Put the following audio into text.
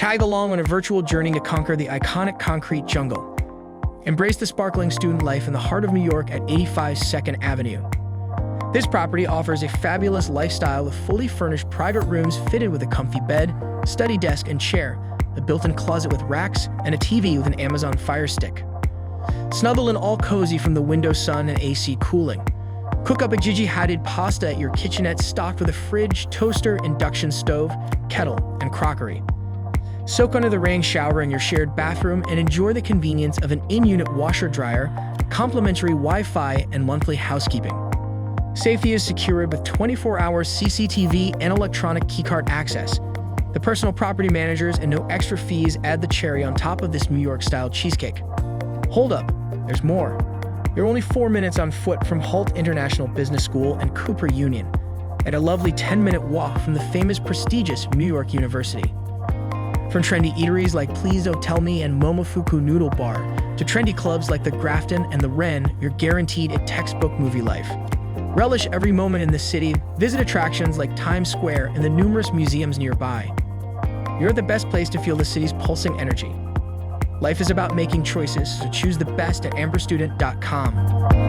Tag along on a virtual journey to conquer the iconic concrete jungle. Embrace the sparkling student life in the heart of New York at 85 2nd Avenue. This property offers a fabulous lifestyle with fully furnished private rooms fitted with a comfy bed, study desk and chair, a built-in closet with racks, and a TV with an Amazon Fire Stick. Snuggle in all cozy from the window sun and AC cooling. Cook up a Gigi Hadid pasta at your kitchenette stocked with a fridge, toaster, induction stove, kettle, and crockery. Soak under the rain shower in your shared bathroom and enjoy the convenience of an in-unit washer-dryer, complimentary Wi-Fi, and monthly housekeeping. Safety is secured with 24-hour CCTV and electronic keycard access. The personal property managers and no extra fees add the cherry on top of this New York-style cheesecake. Hold up, there's more. You're only 4 minutes on foot from Hult International Business School and Cooper Union, at a lovely 10-minute walk from the famous prestigious New York University. From trendy eateries like Please Don't Tell Me and Momofuku Noodle Bar, to trendy clubs like the Grafton and the Wren, you're guaranteed a textbook movie life. Relish every moment in the city, visit attractions like Times Square and the numerous museums nearby. You're at the best place to feel the city's pulsing energy. Life is about making choices, so choose the best at amberstudent.com.